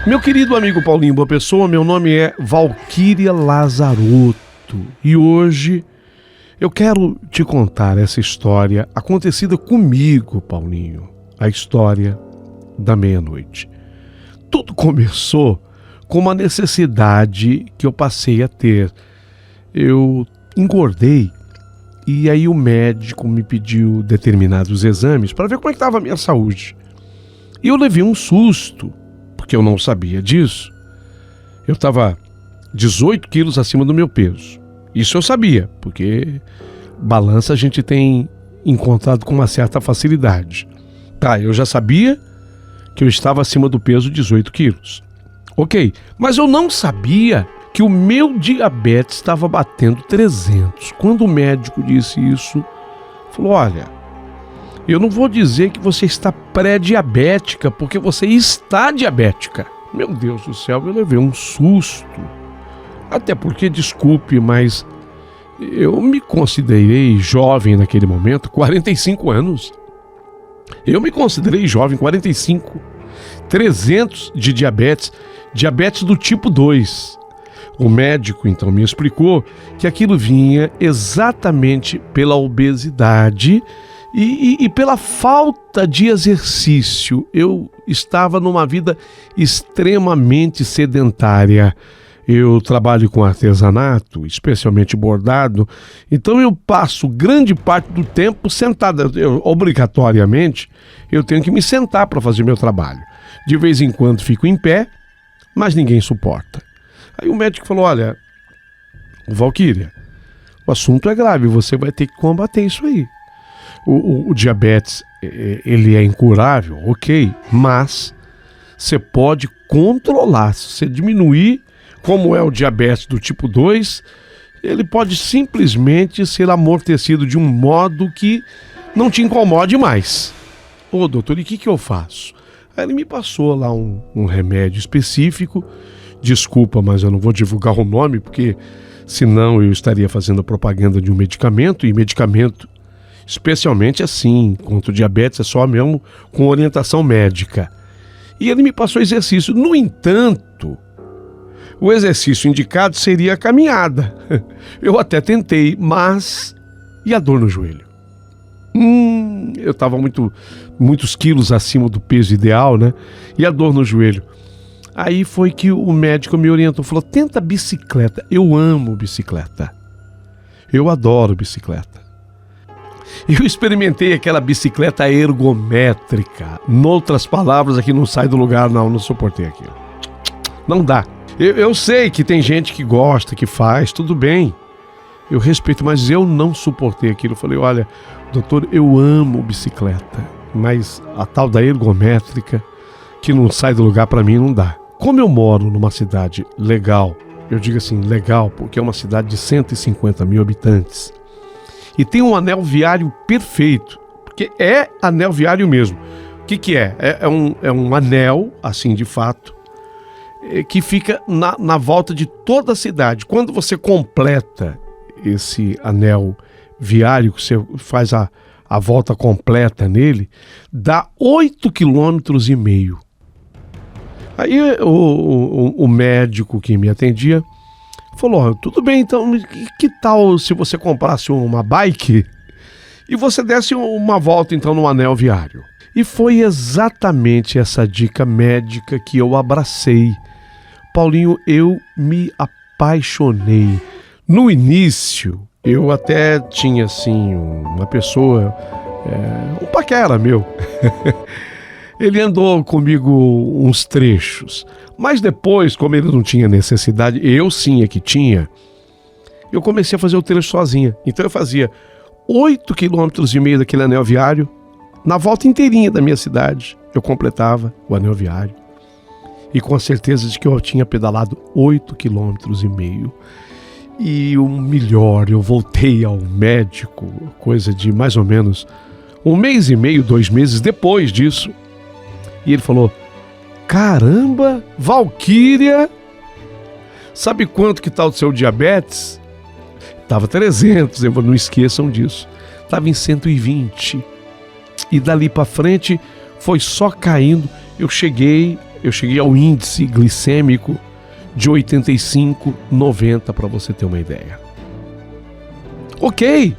Meu querido amigo Paulinho Boa Pessoa, meu nome é Valquíria Lazarotto e hoje eu quero te contar essa história acontecida comigo, Paulinho, a história da meia-noite. Tudo começou com uma necessidade que eu passei a ter. Eu engordei e aí o médico me pediu determinados exames para ver como é que estava a minha saúde. E eu levei um susto, porque eu não sabia disso. Eu estava 18 quilos acima do meu peso. Isso eu sabia, porque balança a gente tem encontrado com uma certa facilidade. Tá, eu já sabia que eu estava acima do peso 18 quilos. Ok, mas eu não sabia que o meu diabetes estava batendo 300. Quando o médico disse isso, falou, olha, eu não vou dizer que você está pré-diabética, porque você está diabética. Meu Deus do céu, eu levei um susto. Até porque, desculpe, mas eu me considerei jovem naquele momento, 45 anos. Eu me considerei jovem, 45. 300 de diabetes, diabetes do tipo 2. O médico, então, me explicou que aquilo vinha exatamente pela obesidade e pela falta de exercício. Eu estava numa vida extremamente sedentária. Eu trabalho com artesanato, especialmente bordado, então eu passo grande parte do tempo sentada. Obrigatoriamente, eu tenho que me sentar para fazer meu trabalho. De vez em quando fico em pé, mas ninguém suporta. Aí o médico falou, olha, Valquíria, o assunto é grave, você vai ter que combater isso aí. O diabetes, ele é incurável, ok, mas você pode controlar. Se você diminuir, como é o diabetes do tipo 2, ele pode simplesmente ser amortecido de um modo que não te incomode mais. Ô doutor, e o que eu faço? Aí ele me passou lá um remédio específico. Desculpa, mas eu não vou divulgar o nome, porque senão eu estaria fazendo propaganda de um medicamento, e medicamento, especialmente assim, contra o diabetes, é só mesmo com orientação médica. E ele me passou exercício. No entanto, o exercício indicado seria a caminhada. Eu até tentei, mas... E a dor no joelho? Eu estava muitos quilos acima do peso ideal, né? E a dor no joelho? Aí foi que o médico me orientou, falou, tenta bicicleta. Eu amo bicicleta. Eu adoro bicicleta. Eu experimentei aquela bicicleta ergométrica. Noutras palavras, aqui não sai do lugar, não suportei aquilo. Não dá. Eu sei que tem gente que gosta, que faz, tudo bem. Eu respeito, mas eu não suportei aquilo. Eu falei, olha, doutor, eu amo bicicleta, mas a tal da ergométrica, que não sai do lugar, para mim não dá. Como eu moro numa cidade legal, eu digo assim, legal, porque é uma cidade de 150 mil habitantes, e tem um anel viário perfeito, porque é anel viário mesmo. O que é? É um anel, assim de fato, que fica na volta de toda a cidade. Quando você completa esse anel viário, que você faz a volta completa nele, dá 8,5 km. Aí o médico que me atendia falou, tudo bem, então que tal se você comprasse uma bike e você desse uma volta então no anel viário? E foi exatamente essa dica médica que eu abracei. Paulinho, eu me apaixonei. No início, eu até tinha assim uma pessoa, um paquera meu. Ele andou comigo uns trechos, mas depois, como ele não tinha necessidade, eu sim é que tinha, eu comecei a fazer o trecho sozinha. Então eu fazia 8,5 km daquele anel viário, na volta inteirinha da minha cidade, eu completava o anel viário. E com a certeza de que eu tinha pedalado 8,5 km. E o melhor, eu voltei ao médico, coisa de mais ou menos 1 mês e meio, 2 meses depois disso. E ele falou, caramba, Valquíria, sabe quanto que está o seu diabetes? Estava 300, não esqueçam disso. Estava em 120. E dali para frente foi só caindo. Eu cheguei Eu cheguei ao índice glicêmico de 85, 90, para você ter uma ideia. Ok,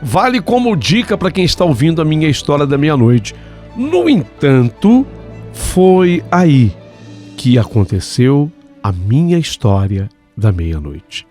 vale como dica para quem está ouvindo a minha história da meia-noite. No entanto, foi aí que aconteceu a minha história da meia-noite.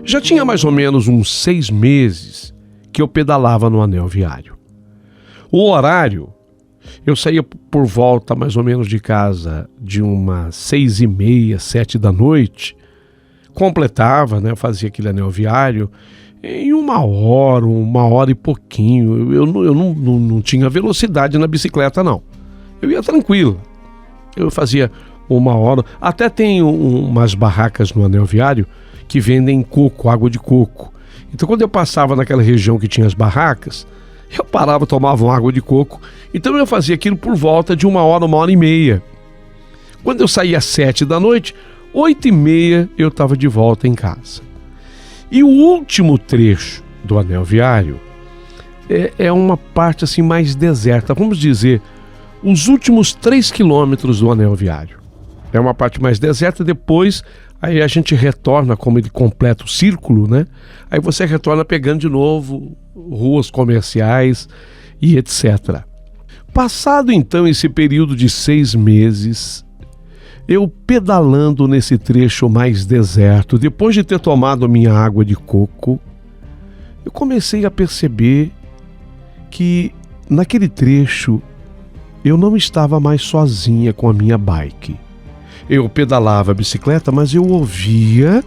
Já tinha mais ou menos uns 6 meses que eu pedalava no anel viário. O horário, eu saía por volta mais ou menos de casa de umas 6h30, 7 da noite, completava, né, fazia aquele anel viário em 1 hora e pouquinho. Eu não tinha velocidade na bicicleta, não. Eu ia tranquilo. Eu fazia 1 hora. Até tem umas barracas no anel viário que vendem coco, água de coco. Então, quando eu passava naquela região que tinha as barracas, eu parava, tomava uma água de coco. Então, eu fazia aquilo por volta de 1 hora e meia. Quando eu saía às 7 da noite, 8h30 eu estava de volta em casa. E o último trecho do anel viário é uma parte assim mais deserta. Vamos dizer, os últimos 3 quilômetros do anel viário. É uma parte mais deserta, depois aí a gente retorna, como ele completa o círculo, né? Aí você retorna pegando de novo ruas comerciais e etc. Passado então esse período de 6 meses, eu pedalando nesse trecho mais deserto, depois de ter tomado minha água de coco, eu comecei a perceber que naquele trecho eu não estava mais sozinha com a minha bike. Eu pedalava a bicicleta, mas eu ouvia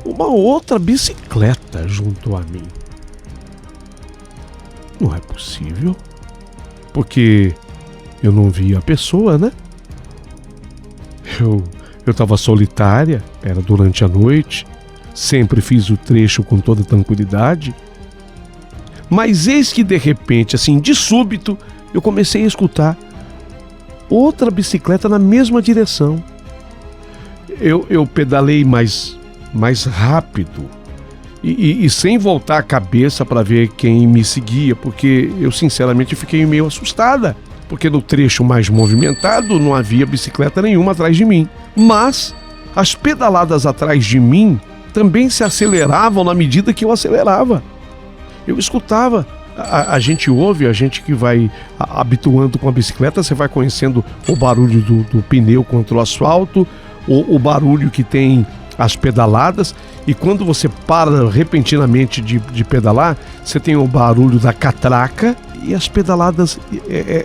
uma outra bicicleta junto a mim. Não é possível, porque eu não via a pessoa, né? Eu estava solitária, era durante a noite, sempre fiz o trecho com toda tranquilidade. Mas eis que de repente, assim, de súbito, eu comecei a escutar outra bicicleta na mesma direção. Eu pedalei mais rápido e sem voltar a cabeça para ver quem me seguia, porque eu sinceramente fiquei meio assustada, porque no trecho mais movimentado não havia bicicleta nenhuma atrás de mim. Mas as pedaladas atrás de mim também se aceleravam na medida que eu acelerava. Eu escutava. A gente ouve, a gente que vai habituando com a bicicleta, você vai conhecendo o barulho do pneu contra o asfalto, o barulho que tem as pedaladas, e quando você para repentinamente de pedalar, você tem o barulho da catraca, e as pedaladas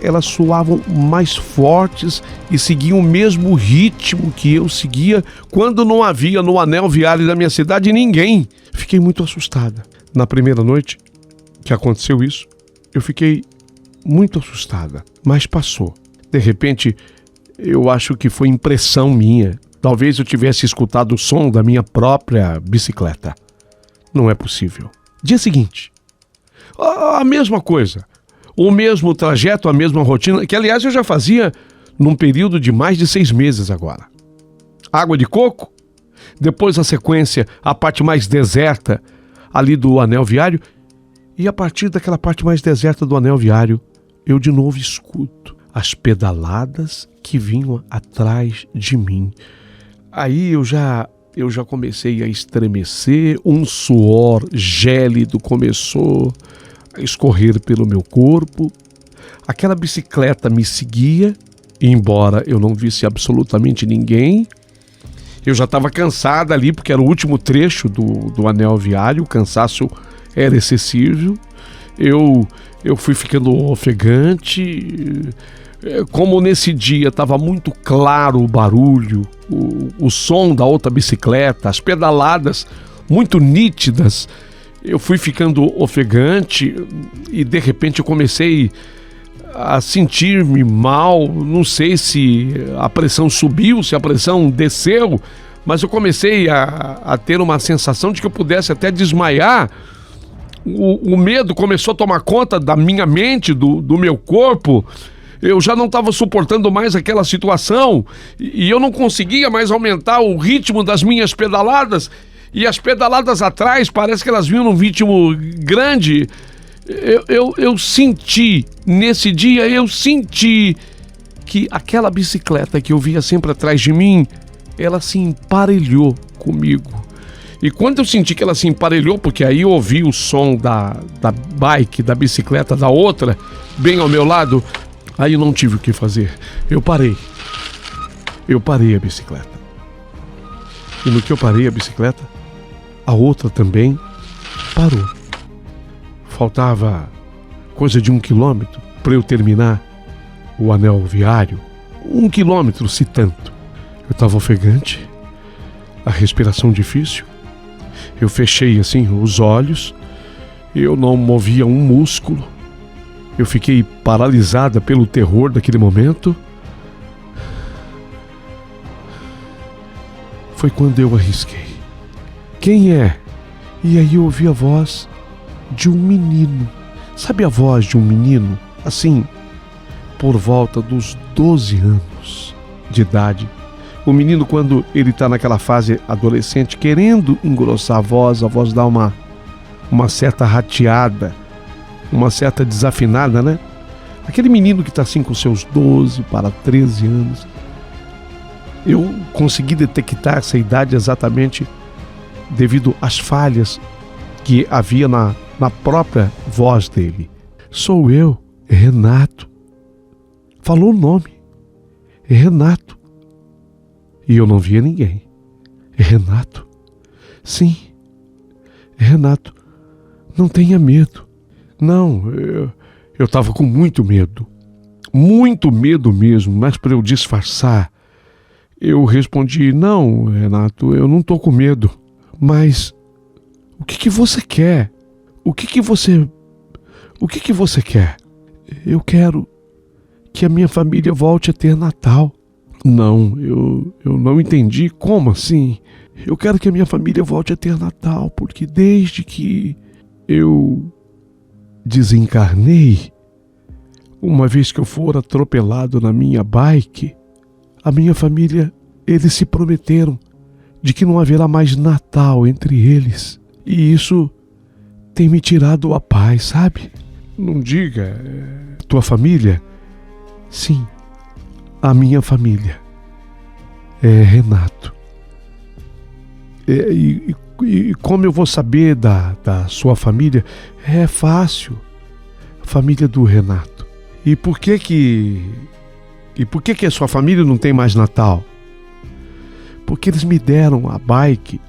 elas soavam mais fortes e seguiam o mesmo ritmo que eu seguia quando não havia no anel viário da minha cidade ninguém. Fiquei muito assustada. Na primeira noite que aconteceu isso, eu fiquei muito assustada, mas passou. De repente, eu acho que foi impressão minha. Talvez eu tivesse escutado o som da minha própria bicicleta. Não é possível. Dia seguinte, a mesma coisa, o mesmo trajeto, a mesma rotina, que aliás eu já fazia num período de mais de 6 meses agora. Água de coco, depois a sequência, a parte mais deserta ali do anel viário. E a partir daquela parte mais deserta do anel viário, eu de novo escuto as pedaladas que vinham atrás de mim. Aí eu já comecei a estremecer, um suor gélido começou a escorrer pelo meu corpo. Aquela bicicleta me seguia, e embora eu não visse absolutamente ninguém, eu já estava cansada ali, porque era o último trecho do anel viário, o cansaço era excessivo. Eu fui ficando ofegante. Como nesse dia estava muito claro o barulho, o som da outra bicicleta, as pedaladas muito nítidas, eu fui ficando ofegante e de repente eu comecei a sentir-me mal. Não sei se a pressão subiu, se a pressão desceu, mas eu comecei a ter uma sensação de que eu pudesse até desmaiar. O medo começou a tomar conta da minha mente, do meu corpo. Eu já não estava suportando mais aquela situação e eu não conseguia mais aumentar o ritmo das minhas pedaladas. E as pedaladas atrás, parece que elas vinham num ritmo grande. Eu senti, nesse dia, eu senti que aquela bicicleta que eu via sempre atrás de mim, ela se emparelhou comigo. E quando eu senti que ela se emparelhou, porque aí eu ouvi o som da bike, da bicicleta da outra, bem ao meu lado, aí eu não tive o que fazer. Eu parei a bicicleta. E no que eu parei a bicicleta, a outra também parou. Faltava coisa de 1 quilômetro para eu terminar o anel viário. 1 quilômetro, se tanto. Eu estava ofegante, a respiração difícil. Eu fechei assim os olhos, eu não movia um músculo. Eu fiquei paralisada pelo terror daquele momento. Foi quando eu arrisquei. Quem é? E aí eu ouvi a voz de um menino. Sabe a voz de um menino? Assim, por volta dos 12 anos de idade. O menino, quando ele está naquela fase adolescente, querendo engrossar a voz dá uma certa rateada, uma certa desafinada, né? Aquele menino que está assim com seus 12 para 13 anos. Eu consegui detectar essa idade exatamente devido às falhas que havia na própria voz dele. Sou eu, Renato. Falou o nome. É Renato. E eu não via ninguém. É Renato. Sim, é Renato. Não tenha medo. Não, eu estava com muito medo. Muito medo mesmo, mas para eu disfarçar, eu respondi: não, Renato, eu não estou com medo. Mas o que você quer? O que você quer? Eu quero que a minha família volte a ter Natal. Não, eu não entendi. Como assim? Eu quero que a minha família volte a ter Natal, porque desde que eu desencarnei, uma vez que eu for atropelado na minha bike, a minha família, eles se prometeram de que não haverá mais Natal entre eles. E isso tem me tirado a paz, sabe? Não diga. Tua família? Sim, a minha família é Renato. E como eu vou saber da sua família? É fácil. Família do Renato. E por que a sua família não tem mais Natal? Porque eles me deram a bike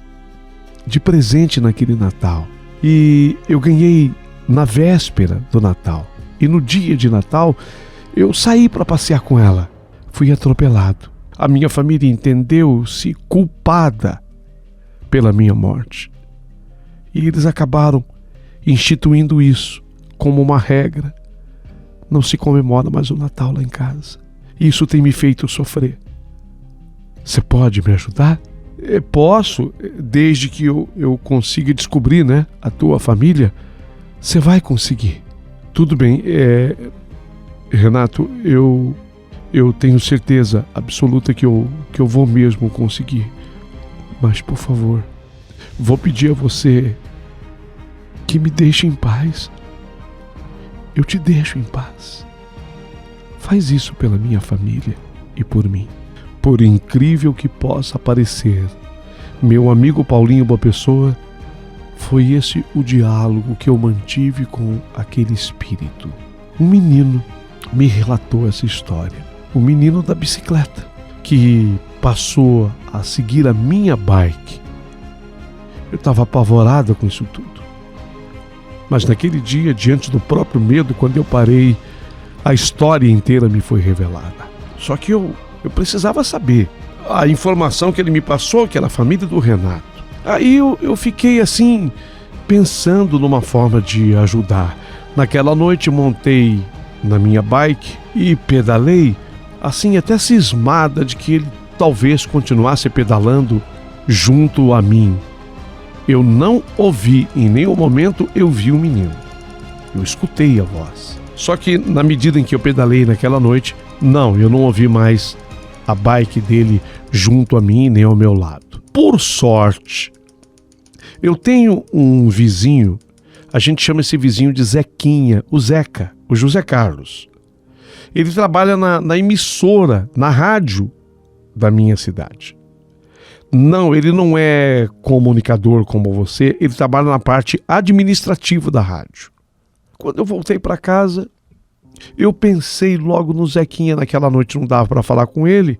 de presente naquele Natal. E eu ganhei na véspera do Natal. E no dia de Natal, eu saí para passear com ela. Fui atropelado. A minha família entendeu-se culpada pela minha morte. E eles acabaram instituindo isso como uma regra. Não se comemora mais o Natal lá em casa. Isso tem me feito sofrer. Você pode me ajudar? Posso, desde que eu consiga descobrir, né, a tua família. Você vai conseguir. Tudo bem, Renato, eu tenho certeza absoluta que eu vou mesmo conseguir. Mas, por favor, vou pedir a você que me deixe em paz. Eu te deixo em paz. Faz isso pela minha família e por mim. Por incrível que possa parecer, meu amigo Paulinho Boa Pessoa, foi esse o diálogo que eu mantive com aquele espírito. Um menino me relatou essa história. O menino da bicicleta, que passou a seguir a minha bike. Eu estava apavorada com isso tudo. Mas naquele dia, diante do próprio medo, quando eu parei, a história inteira me foi revelada. Só que eu precisava saber. A informação que ele me passou, que era a família do Renato. Aí eu fiquei assim, pensando numa forma de ajudar. Naquela noite montei na minha bike e pedalei, assim até cismada de que ele talvez continuasse pedalando junto a mim. Eu não ouvi, em nenhum momento eu vi o menino. Eu escutei a voz. Só que na medida em que eu pedalei naquela noite, eu não ouvi mais a bike dele junto a mim nem ao meu lado. Por sorte, eu tenho um vizinho, a gente chama esse vizinho de Zequinha, o Zeca, o José Carlos. Ele trabalha na emissora, na rádio da minha cidade. Não, ele não é comunicador como você, ele trabalha na parte administrativa da rádio. Quando eu voltei para casa, eu pensei logo no Zequinha. Naquela noite não dava para falar com ele,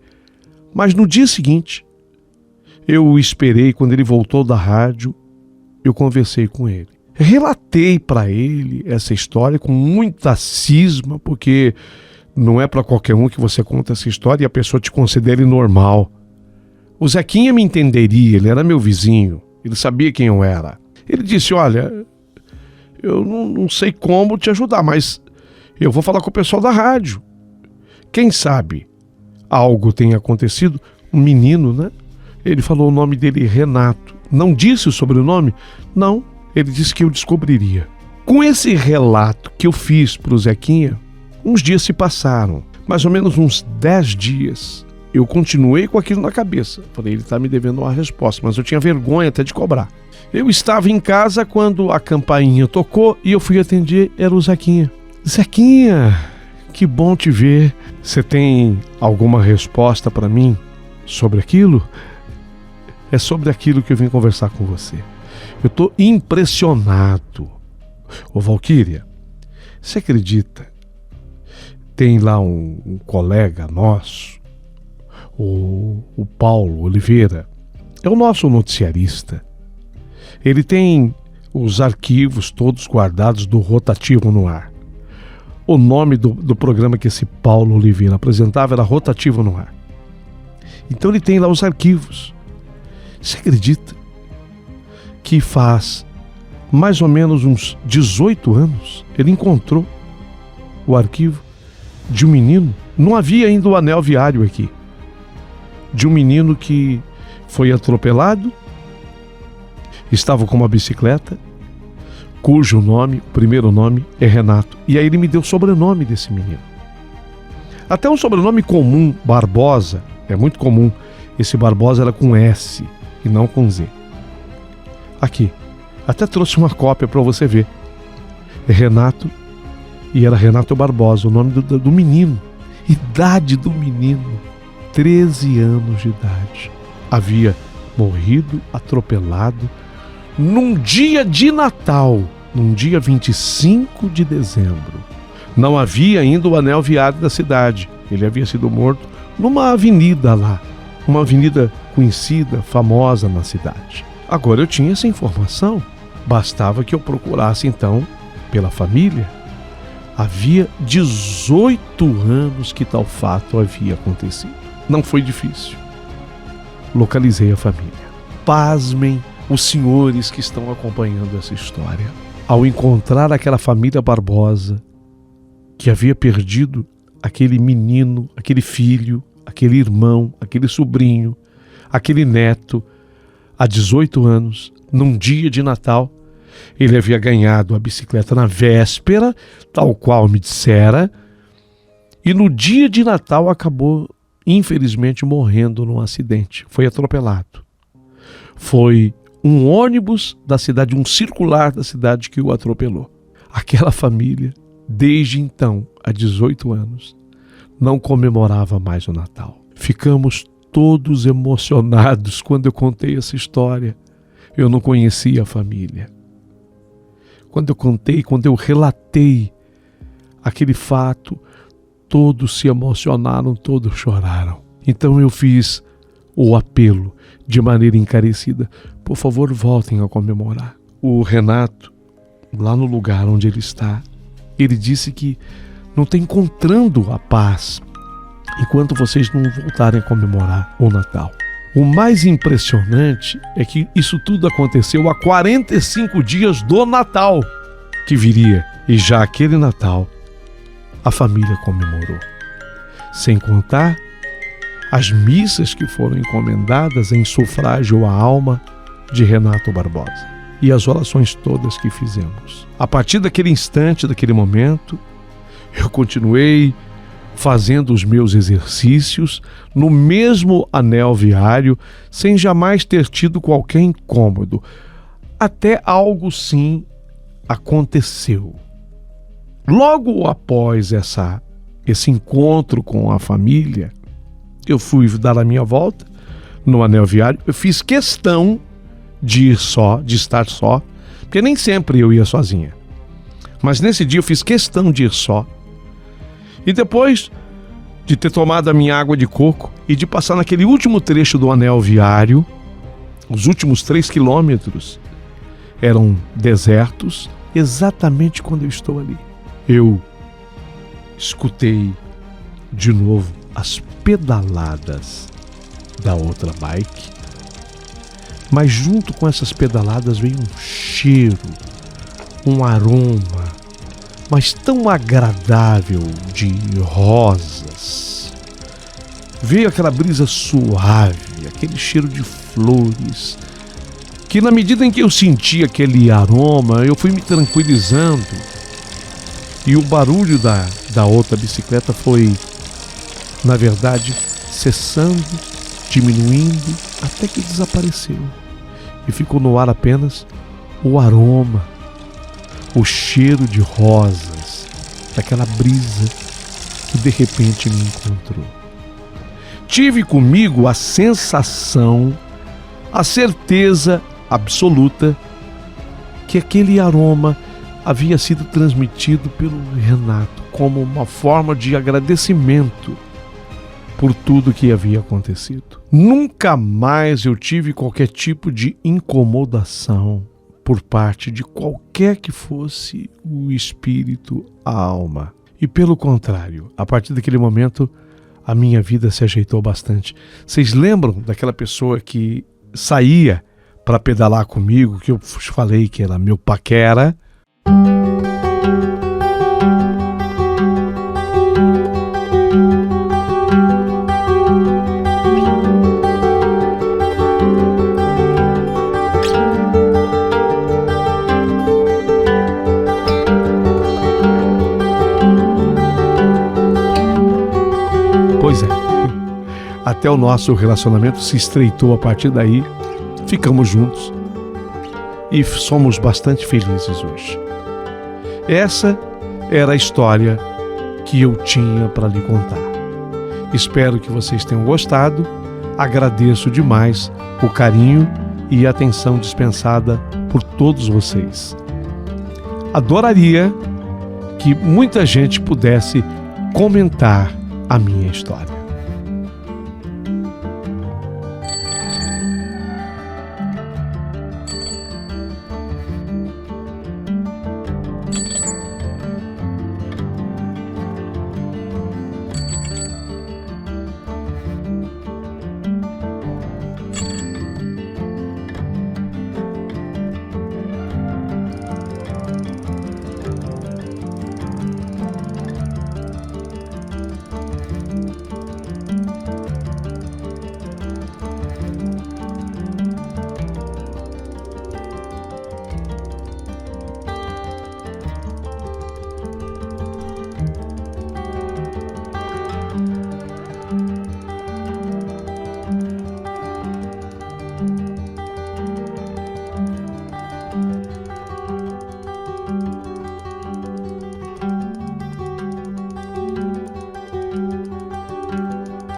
mas no dia seguinte, eu o esperei. Quando ele voltou da rádio, eu conversei com ele. Relatei para ele essa história com muita cisma, porque não é para qualquer um que você conta essa história e a pessoa te considere normal. O Zequinha me entenderia, ele era meu vizinho, ele sabia quem eu era. Ele disse: olha, eu não sei como te ajudar, mas eu vou falar com o pessoal da rádio. Quem sabe algo tenha acontecido. Um menino, né? Ele falou o nome dele, Renato. Não disse o sobrenome? Não, ele disse que eu descobriria. Com esse relato que eu fiz para o Zequinha, uns dias se passaram, mais ou menos uns 10 dias. Eu continuei com aquilo na cabeça. Falei, ele está me devendo uma resposta, mas eu tinha vergonha até de cobrar. Eu estava em casa quando a campainha tocou e eu fui atender, era o Zequinha. Zequinha, que bom te ver. Você tem alguma resposta para mim sobre aquilo? É sobre aquilo que eu vim conversar com você. Eu estou impressionado. Ô Valquíria, você acredita? Tem lá um colega nosso, o Paulo Oliveira, é o nosso noticiarista. Ele tem os arquivos todos guardados do Rotativo no Ar. O nome do programa que esse Paulo Oliveira apresentava era Rotativo no Ar. Então ele tem lá os arquivos. Você acredita que faz mais ou menos uns 18 anos ele encontrou o arquivo de um menino? Não havia ainda o anel viário aqui. De um menino que foi atropelado, estava com uma bicicleta, cujo nome, o primeiro nome é Renato. E aí ele me deu o sobrenome desse menino. Até um sobrenome comum, Barbosa, é muito comum. Esse Barbosa era com S e não com Z. Aqui, até trouxe uma cópia para você ver. É Renato, e era Renato Barbosa, o nome do menino. Idade do menino, 13 anos de idade. Havia morrido, atropelado, num dia de Natal, num dia 25 de dezembro. Não havia ainda o anel viário da cidade. Ele havia sido morto numa avenida lá, uma avenida conhecida, famosa na cidade. Agora eu tinha essa informação, bastava que eu procurasse então pela família. Havia 18 anos que tal fato havia acontecido. Não foi difícil. Localizei a família. Pasmem os senhores que estão acompanhando essa história. Ao encontrar aquela família Barbosa, que havia perdido aquele menino, aquele filho, aquele irmão, aquele sobrinho, aquele neto, há 18 anos, num dia de Natal, ele havia ganhado a bicicleta na véspera, tal qual me dissera, e no dia de Natal acabou, infelizmente, morrendo num acidente. Foi atropelado. Foi um ônibus da cidade, um circular da cidade que o atropelou. Aquela família, desde então, há 18 anos, não comemorava mais o Natal. Ficamos todos emocionados quando eu contei essa história. Eu não conhecia a família. Quando eu contei, quando eu relatei aquele fato, todos se emocionaram, todos choraram. Então eu fiz o apelo de maneira encarecida: por favor, voltem a comemorar. O Renato, lá no lugar onde ele está, ele disse que não está encontrando a paz enquanto vocês não voltarem a comemorar o Natal. O mais impressionante é que isso tudo aconteceu há 45 dias do Natal que viria. E já aquele Natal, a família comemorou. Sem contar as missas que foram encomendadas em sufrágio à alma de Renato Barbosa. E as orações todas que fizemos. A partir daquele instante, daquele momento, eu continuei fazendo os meus exercícios no mesmo anel viário, sem jamais ter tido qualquer incômodo. Até algo sim aconteceu. Logo após esse encontro com a família, eu fui dar a minha volta no anel viário. Eu fiz questão de estar só, porque nem sempre eu ia sozinha. Mas nesse dia eu fiz questão de ir só. E depois de ter tomado a minha água de coco e de passar naquele último trecho do anel viário, os últimos 3 quilômetros eram desertos, exatamente quando eu estou ali. Eu escutei de novo as pedaladas da outra bike, mas junto com essas pedaladas veio um cheiro, um aroma, mas tão agradável, de rosas. Veio aquela brisa suave, aquele cheiro de flores, que na medida em que eu senti aquele aroma, eu fui me tranquilizando, e o barulho da outra bicicleta foi, na verdade, cessando, diminuindo, até que desapareceu. E ficou no ar apenas o aroma, o cheiro de rosas, daquela brisa que de repente me encontrou. Tive comigo a sensação, a certeza absoluta que aquele aroma havia sido transmitido pelo Renato como uma forma de agradecimento por tudo que havia acontecido. Nunca mais eu tive qualquer tipo de incomodação por parte de qualquer que fosse o espírito, a alma. E pelo contrário, a partir daquele momento, a minha vida se ajeitou bastante. Vocês lembram daquela pessoa que saía para pedalar comigo, que eu falei que era meu paquera? Pois é, até o nosso relacionamento se estreitou a partir daí, ficamos juntos e somos bastante felizes hoje. Essa era a história que eu tinha para lhe contar. Espero que vocês tenham gostado, agradeço demais o carinho e a atenção dispensada por todos vocês. Adoraria que muita gente pudesse comentar a minha história.